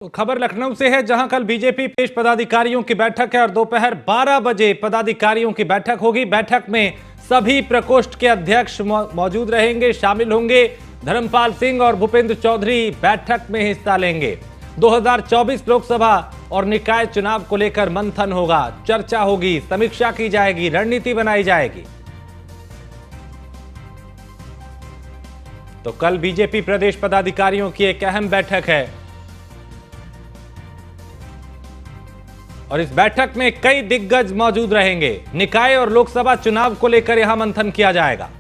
खबर लखनऊ से है, जहां कल बीजेपी प्रदेश पदाधिकारियों की बैठक है और दोपहर 12 बजे पदाधिकारियों की बैठक होगी। बैठक में सभी प्रकोष्ठ के अध्यक्ष मौजूद रहेंगे, शामिल होंगे। धर्मपाल सिंह और भूपेंद्र चौधरी बैठक में हिस्सा लेंगे। 2024 लोकसभा और निकाय चुनाव को लेकर मंथन होगा, चर्चा होगी, समीक्षा की जाएगी, रणनीति बनाई जाएगी। तो कल बीजेपी प्रदेश पदाधिकारियों की एक अहम बैठक है और इस बैठक में कई दिग्गज मौजूद रहेंगे। निकाय और लोकसभा चुनाव को लेकर यहां मंथन किया जाएगा।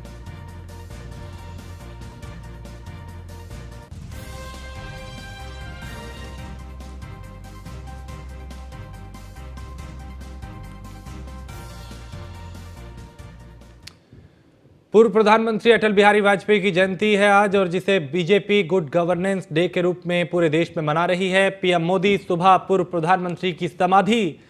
पूर्व प्रधानमंत्री अटल बिहारी वाजपेयी की जयंती है आज, और जिसे बीजेपी गुड गवर्नेंस डे के रूप में पूरे देश में मना रही है। पीएम मोदी सुबह पूर्व प्रधानमंत्री की समाधि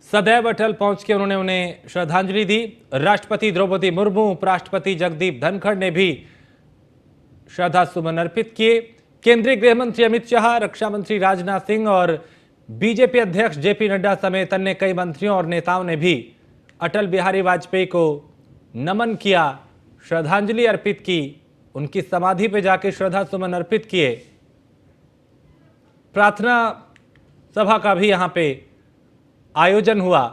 सदैव अटल पहुंच के उन्हें श्रद्धांजलि दी। राष्ट्रपति द्रौपदी मुर्मू, उपराष्ट्रपति जगदीप धनखड़ ने भी श्रद्धा सुमन अर्पित किए। केंद्रीय गृह मंत्री अमित शाह, रक्षा मंत्री राजनाथ सिंह और बीजेपी अध्यक्ष जेपी नड्डा समेत अन्य कई मंत्रियों और नेताओं ने भी अटल बिहारी वाजपेयी को नमन किया, श्रद्धांजलि अर्पित की, उनकी समाधि पर जाकर श्रद्धा सुमन अर्पित किए। प्रार्थना सभा का भी यहां पे आयोजन हुआ।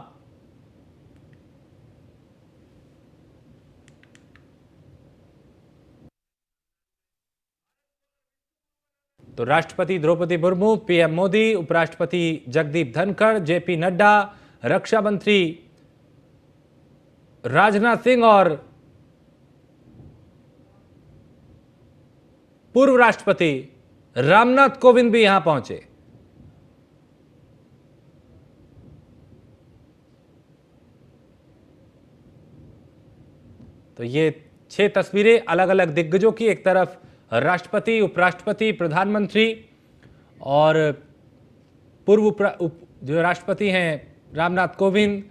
तो राष्ट्रपति द्रौपदी मुर्मू, पीएम मोदी, उपराष्ट्रपति जगदीप धनखड़, जेपी नड्डा, रक्षा मंत्री राजनाथ सिंह और पूर्व राष्ट्रपति रामनाथ कोविंद भी यहां पहुंचे। तो ये 6 तस्वीरें अलग अलग दिग्गजों की, एक तरफ राष्ट्रपति, उपराष्ट्रपति, प्रधानमंत्री और पूर्व जो राष्ट्रपति हैं रामनाथ कोविंद,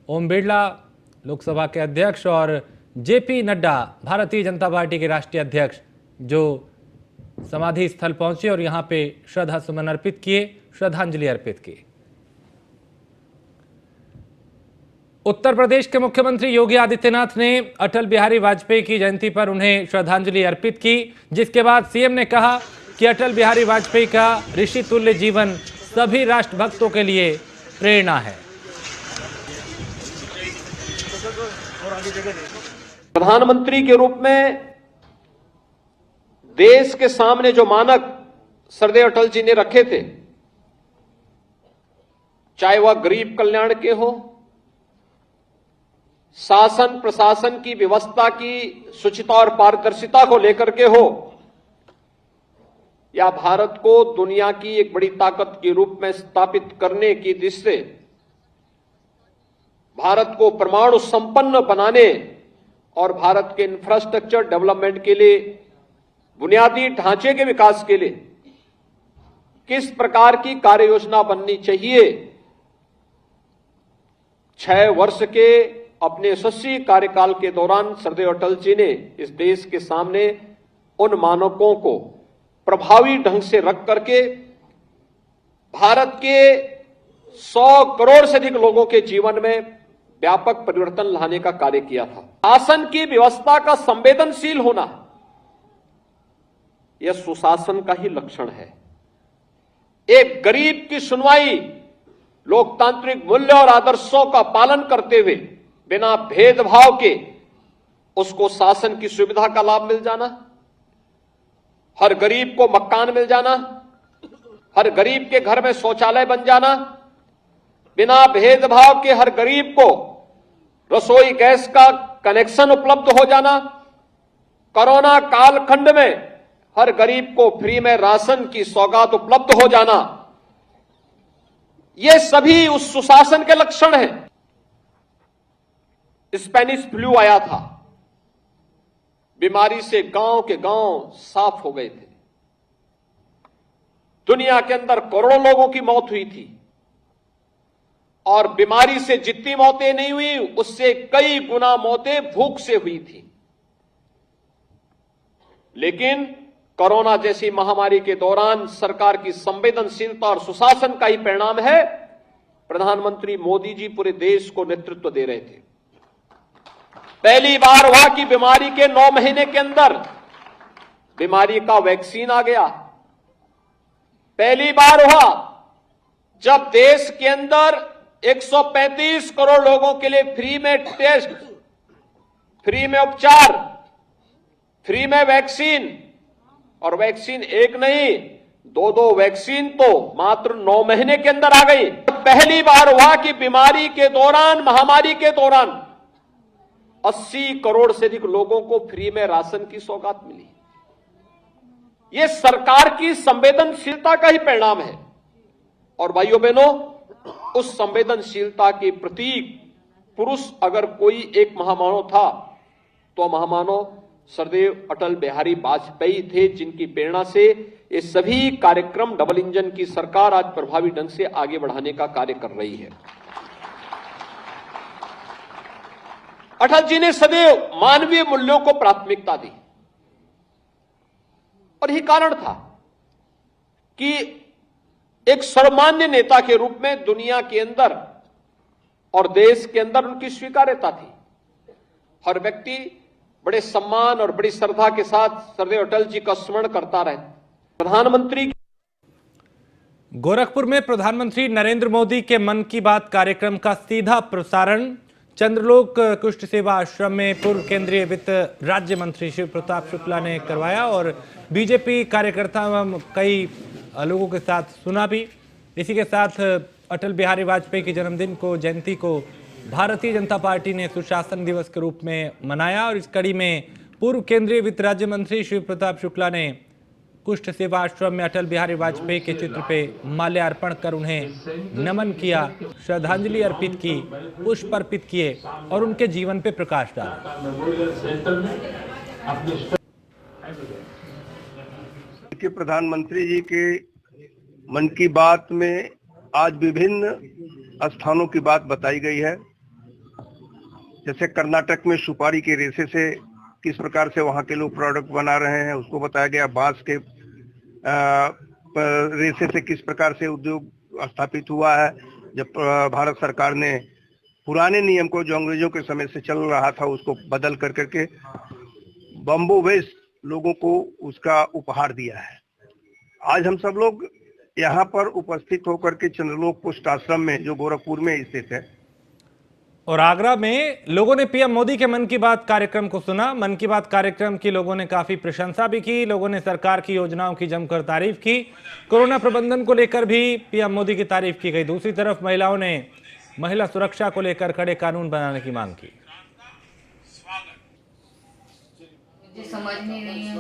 ओम बिरला लोकसभा के अध्यक्ष और जेपी नड्डा भारतीय जनता पार्टी के राष्ट्रीय अध्यक्ष, जो समाधि स्थल पहुंचे और यहां पे श्रद्धा सुमन अर्पित किए, श्रद्धांजलि अर्पित की। उत्तर प्रदेश के मुख्यमंत्री योगी आदित्यनाथ ने अटल बिहारी वाजपेयी की जयंती पर उन्हें श्रद्धांजलि अर्पित की, जिसके बाद सीएम ने कहा कि अटल बिहारी वाजपेयी का ऋषि तुल्य जीवन सभी राष्ट्रभक्तों के लिए प्रेरणा है। प्रधानमंत्री के रूप में देश के सामने जो मानक सरदेव अटल जी ने रखे थे, चाहे वह गरीब कल्याण के हो, शासन प्रशासन की व्यवस्था की शुचिता और पारदर्शिता को लेकर के हो, या भारत को दुनिया की एक बड़ी ताकत के रूप में स्थापित करने की दृष्टि से भारत को परमाणु संपन्न बनाने और भारत के इंफ्रास्ट्रक्चर डेवलपमेंट के लिए, बुनियादी ढांचे के विकास के लिए किस प्रकार की कार्य योजना बननी चाहिए, 6 वर्ष के अपने यशस्वी कार्यकाल के दौरान सरदेव अटल जी ने इस देश के सामने उन मानकों को प्रभावी ढंग से रख करके भारत के 100 करोड़ से अधिक लोगों के जीवन में व्यापक परिवर्तन लाने का कार्य किया था। शासन की व्यवस्था का संवेदनशील होना, यह सुशासन का ही लक्षण है। एक गरीब की सुनवाई, लोकतांत्रिक मूल्य और आदर्शों का पालन करते हुए बिना भेदभाव के उसको शासन की सुविधा का लाभ मिल जाना, हर गरीब को मकान मिल जाना, हर गरीब के घर में शौचालय बन जाना, बिना भेदभाव के हर गरीब को रसोई गैस का कनेक्शन उपलब्ध हो जाना, कोरोना कालखंड में हर गरीब को फ्री में राशन की सौगात उपलब्ध हो जाना, ये सभी उस सुशासन के लक्षण हैं। स्पेनिश फ्लू आया था, बीमारी से गांव के गांव साफ हो गए थे, दुनिया के अंदर करोड़ों लोगों की मौत हुई थी, और बीमारी से जितनी मौतें नहीं हुई उससे कई गुना मौतें भूख से हुई थी। लेकिन कोरोना जैसी महामारी के दौरान सरकार की संवेदनशीलता और सुशासन का ही परिणाम है। प्रधानमंत्री मोदी जी पूरे देश को नेतृत्व दे रहे थे। पहली बार हुआ कि बीमारी के 9 महीने के अंदर बीमारी का वैक्सीन आ गया। पहली बार हुआ जब देश के अंदर 135 करोड़ लोगों के लिए फ्री में टेस्ट, फ्री में उपचार, फ्री में वैक्सीन, और वैक्सीन एक नहीं 2 वैक्सीन तो मात्र 9 महीने के अंदर आ गई। पहली बार हुआ कि बीमारी के दौरान, महामारी के दौरान 80 करोड़ से अधिक लोगों को फ्री में राशन की सौगात मिली। यह सरकार की संवेदनशीलता का ही परिणाम है। और भाइयों बहनों, उस संवेदनशीलता के प्रतीक पुरुष अगर कोई एक महामानव था तो महामानव सरदेव अटल बिहारी वाजपेयी थे, जिनकी प्रेरणा से ये सभी कार्यक्रम डबल इंजन की सरकार आज प्रभावी ढंग से आगे बढ़ाने का कार्य कर रही है। अटल जी ने सदैव मानवीय मूल्यों को प्राथमिकता दी और यही कारण था कि एक सर्वमान्य नेता के रूप में दुनिया के अंदर और देश के अंदर उनकी स्वीकार्यता थी। हर व्यक्ति बड़े सम्मान और बड़ी श्रद्धा के साथ सरदेव अटल जी का स्मरण करता रहे। प्रधानमंत्री गोरखपुर में प्रधानमंत्री नरेंद्र मोदी के मन की बात कार्यक्रम का सीधा प्रसारण चंद्रलोक कुष्ठ सेवा आश्रम में पूर्व केंद्रीय वित्त राज्य मंत्री शिव प्रताप शुक्ला ने करवाया और बीजेपी कार्यकर्ता एवं कई लोगों के साथ सुना भी। इसी के साथ अटल बिहारी वाजपेयी की जन्मदिन को, जयंती को भारतीय जनता पार्टी ने सुशासन दिवस के रूप में मनाया और इस कड़ी में पूर्व केंद्रीय वित्त राज्य मंत्री शिव प्रताप शुक्ला ने कुष्ठ सेवा आश्रम में अटल बिहारी वाजपेयी के चित्र पे माल्यार्पण कर उन्हें नमन किया, श्रद्धांजलि अर्पित की, पुष्प अर्पित किए और उनके जीवन पे प्रकाश डाला। प्रधानमंत्री जी के मन की बात में आज विभिन्न स्थानों की बात बताई गई है। जैसे कर्नाटक में सुपारी के रेशे से किस प्रकार से वहां के लोग प्रोडक्ट बना रहे हैं उसको बताया गया। बांस के रेशे से किस प्रकार से उद्योग स्थापित हुआ है। जब भारत सरकार ने पुराने नियम को जो अंग्रेजों के समय से चल रहा था उसको बदल कर करके बम्बू वेस्ट लोगों को उसका उपहार दिया है। आज हम सब लोग यहाँ पर उपस्थित होकर के चंद्रलोक कुष्ठ आश्रम में जो गोरखपुर में स्थित है और आगरा में लोगों ने पीएम मोदी के मन की बात कार्यक्रम को सुना। मन की बात कार्यक्रम की लोगों ने काफी प्रशंसा भी की। लोगों ने सरकार की योजनाओं की जमकर तारीफ की। कोरोना प्रबंधन को लेकर भी पीएम मोदी की तारीफ की गई। दूसरी तरफ महिलाओं ने महिला सुरक्षा को लेकर कड़े कानून बनाने की मांग की। समझ नहीं रही है।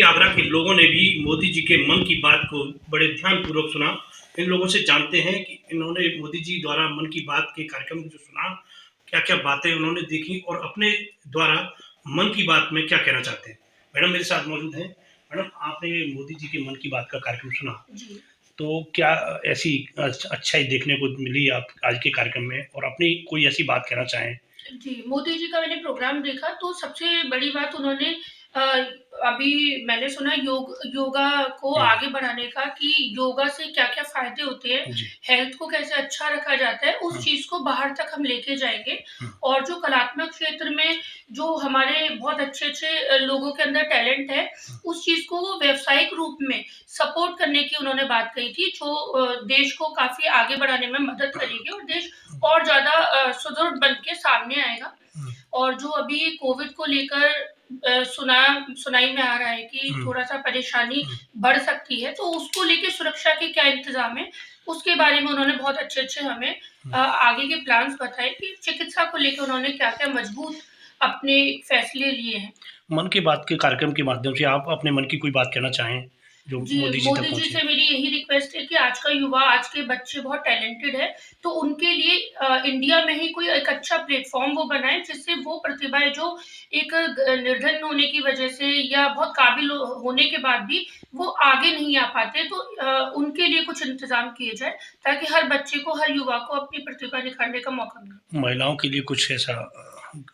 आगरा के लोगों ने भी मोदी जी के मन की बात को बड़े ध्यानपूर्वक सुना। इन लोगों से जानते हैं कि इन्होंने मोदी जी द्वारा मन की बात के कार्यक्रम को जो सुना, क्या क्या बातें उन्होंने देखी और अपने द्वारा मन की बात में क्या कहना चाहते हैं। मैडम मेरे साथ मौजूद हैं। मैडम, आपने मोदी जी के मन की बात का कार्यक्रम सुना जी। तो क्या ऐसी अच्छाई देखने को मिली आप आज के कार्यक्रम में और अपनी कोई ऐसी बात कहना चाहें? जी, मोदी जी का मैंने प्रोग्राम देखा तो सबसे बड़ी बात उन्होंने अभी मैंने सुना योगा को आगे बढ़ाने का, कि योगा से क्या-क्या फायदे होते हैं, हेल्थ को कैसे अच्छा रखा जाता है, उस चीज को बाहर तक हम लेके जाएंगे। और जो कलात्मक क्षेत्र में जो हमारे बहुत अच्छे लोगों के अंदर टैलेंट है, उस चीज को वो व्यावसायिक रूप में सपोर्ट करने की उन्होंने बात कही थी, जो देश को काफी आगे बढ़ाने में मदद करेगी और देश और ज्यादा सुदृढ़ बन के सामने आएगा। और जो अभी कोविड को लेकर सुनाई में आ रहा है कि थोड़ा सा परेशानी बढ़ सकती है, तो उसको लेके सुरक्षा के क्या इंतजाम है, उसके बारे में उन्होंने बहुत अच्छे हमें आगे के प्लान्स बताए कि चिकित्सा को लेकर उन्होंने क्या-क्या मजबूत अपने फैसले लिए हैं। मन की बात के कार्यक्रम के माध्यम से आप अपने मन की कोई बात कहना चाहें जो जी, मोदी जी तक मोदी जी पहुंचे? से मेरी यही रिक्वेस्ट है कि आज का युवा, आज के बच्चे बहुत टैलेंटेड है, तो उनके लिए इंडिया में ही कोई एक अच्छा प्लेटफ़ॉर्म वो बनाएँ, जिससे वो प्रतिभाएँ जो एक निर्धन होने की वजह से या बहुत काबिल होने के बाद भी वो आगे नहीं आ पाते, तो उनके लिए कुछ इंतज़ाम किए जाए, ताकि हर बच्चे को, हर युवा को अपनी प्रतिभा निखारने का मौका मिले। महिलाओं के लिए कुछ ऐसा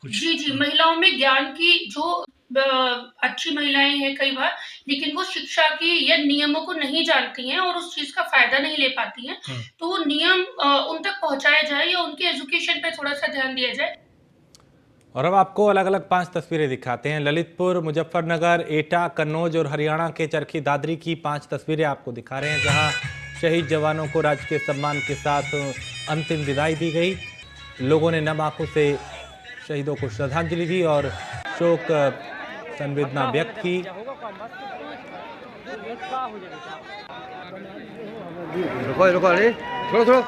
कुछ जी, जी, महिलाओं में ज्ञान की जो अच्छी महिलाएँ हैं कई बार, लेकिन वो शिक्षा की या नियमों को नहीं जानती हैं और उस चीज़ का फ़ायदा नहीं ले पाती हैं। तो वो नियम उन तक पहुँचाया जाए या उनके एजुकेशन पे थोड़ा-सा ध्यान दिया जाए। और अब आपको अलग अलग 5 तस्वीरें दिखाते हैं। ललितपुर, मुजफ्फरनगर, एटा, कन्नौज और हरियाणा के चरखी दादरी की 5 तस्वीरें आपको दिखा रहे हैं, जहां शहीद जवानों को राजकीय सम्मान के साथ अंतिम विदाई दी गई। लोगों ने नम आंखों से शहीदों को श्रद्धांजलि दी और शोक संवेदना व्यक्त की। रुको रुको, अरे थोड़ा थोड़ा।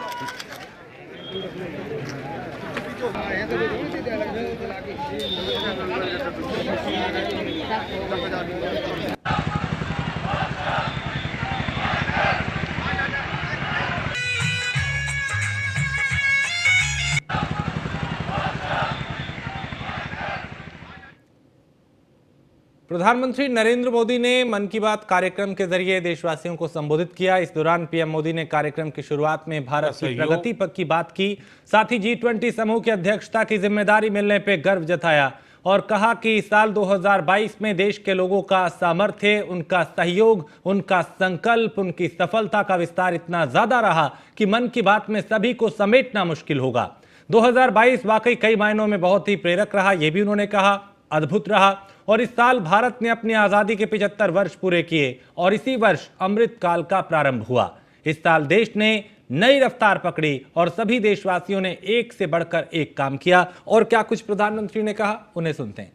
प्रधानमंत्री नरेंद्र मोदी ने मन की बात कार्यक्रम के जरिए देशवासियों को संबोधित किया। इस दौरान पीएम मोदी ने कार्यक्रम की शुरुआत में भारत की प्रगति पर की बात की। साथ ही G20 समूह की अध्यक्षता की जिम्मेदारी मिलने पर गर्व जताया और कहा कि साल 2022 में देश के लोगों का सामर्थ्य, उनका सहयोग, उनका संकल्प, उनकी सफलता का विस्तार इतना ज्यादा रहा कि मन की बात में सभी को समेटना मुश्किल होगा। 2022 वाकई कई मायनों में बहुत ही प्रेरक रहा, यह भी उन्होंने कहा, अद्भुत रहा। और इस साल भारत ने अपनी आजादी के 75 वर्ष पूरे किए और इसी वर्ष अमृत काल का प्रारंभ हुआ। इस साल देश ने नई रफ्तार पकड़ी और सभी देशवासियों ने एक से बढ़कर एक काम किया। और क्या कुछ प्रधानमंत्री ने कहा, उन्हें सुनते हैं।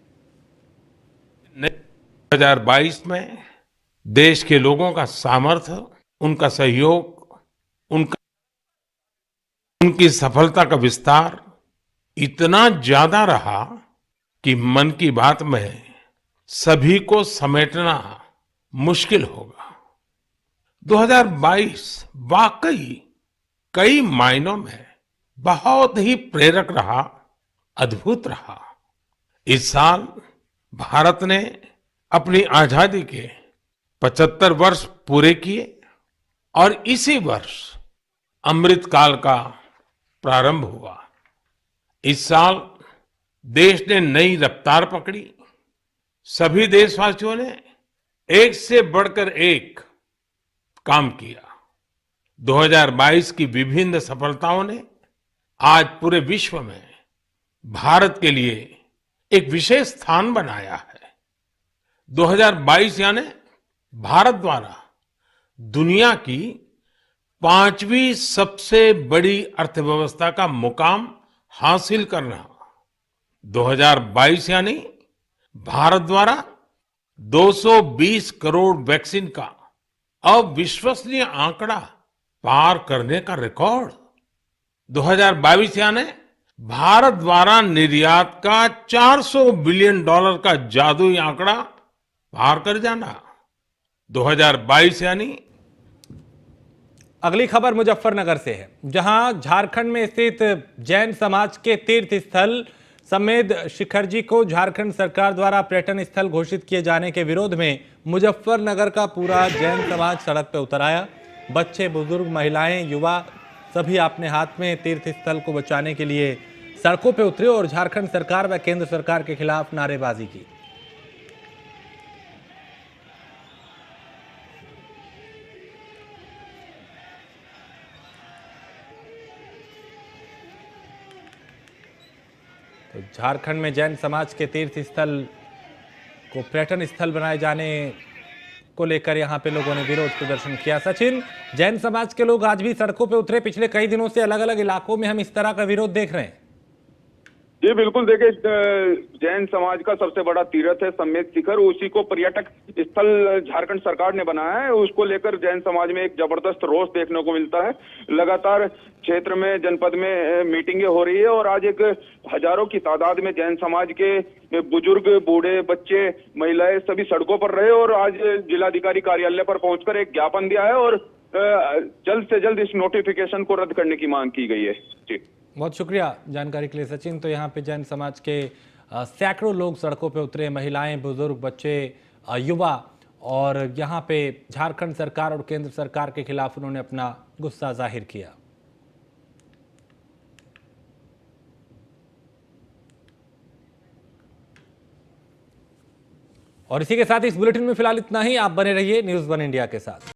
2022 में देश के लोगों का सामर्थ्य, उनका सहयोग, उनकी सफलता का विस्तार इतना ज्यादा रहा कि मन की बात में सभी को समेटना मुश्किल होगा। 2022 वाकई कई मायनों में बहुत ही प्रेरक रहा, अद्भुत रहा। इस साल भारत ने अपनी आजादी के 75 वर्ष पूरे किए और इसी वर्ष अमृत काल का प्रारंभ हुआ। इस साल देश ने नई रफ्तार पकड़ी। सभी देशवासियों ने एक से बढ़कर एक काम किया। 2022 की विभिन्न सफलताओं ने आज पूरे विश्व में भारत के लिए एक विशेष स्थान बनाया है। 2022 यानी भारत द्वारा दुनिया की 5वीं सबसे बड़ी अर्थव्यवस्था का मुकाम हासिल करना। 2022 यानी भारत द्वारा 220 करोड़ वैक्सीन का अविश्वसनीय आंकड़ा पार करने का रिकॉर्ड। 2022 यानी भारत द्वारा निर्यात का $400 बिलियन का जादुई आंकड़ा पार कर जाना। 2022 यानी अगली खबर मुजफ्फरनगर से है, जहां झारखंड में स्थित जैन समाज के तीर्थ स्थल समेत शिखर जी को झारखंड सरकार द्वारा पर्यटन स्थल घोषित किए जाने के विरोध में मुजफ्फरनगर का पूरा जैन समाज सड़क पर उतर आया। बच्चे, बुजुर्ग, महिलाएं, युवा सभी अपने हाथ में तीर्थ स्थल को बचाने के लिए सड़कों पर उतरे और झारखंड सरकार व केंद्र सरकार के खिलाफ नारेबाजी की। तो झारखंड में जैन समाज के तीर्थ स्थल को पर्यटन स्थल बनाए जाने को लेकर यहां पे लोगों ने विरोध प्रदर्शन किया। सचिन, जैन समाज के लोग आज भी सड़कों पे उतरे। पिछले कई दिनों से अलग अलग इलाकों में हम इस तरह का विरोध देख रहे हैं। जी बिल्कुल, देखिए जैन समाज का सबसे बड़ा तीर्थ है समेत शिखर, उसी को पर्यटक स्थल झारखंड सरकार ने बनाया है। उसको लेकर जैन समाज में एक जबरदस्त रोष देखने को मिलता है। लगातार क्षेत्र में, जनपद में मीटिंगें हो रही है और आज एक हजारों की तादाद में जैन समाज के बुजुर्ग, बूढ़े, बच्चे, महिलाएं सभी सड़कों पर रहे और आज जिलाधिकारी कार्यालय पर पहुंचकर एक ज्ञापन दिया है और जल्द से जल्द इस नोटिफिकेशन को रद्द करने की मांग की गई है। जी बहुत शुक्रिया जानकारी के लिए सचिन। तो यहाँ पे जैन समाज के सैकड़ों लोग सड़कों पे उतरे, महिलाएं, बुजुर्ग, बच्चे, युवा, और यहाँ पे झारखंड सरकार और केंद्र सरकार के खिलाफ उन्होंने अपना गुस्सा जाहिर किया। और इसी के साथ इस बुलेटिन में फिलहाल इतना ही। आप बने रहिए न्यूज़ 1 इंडिया के साथ।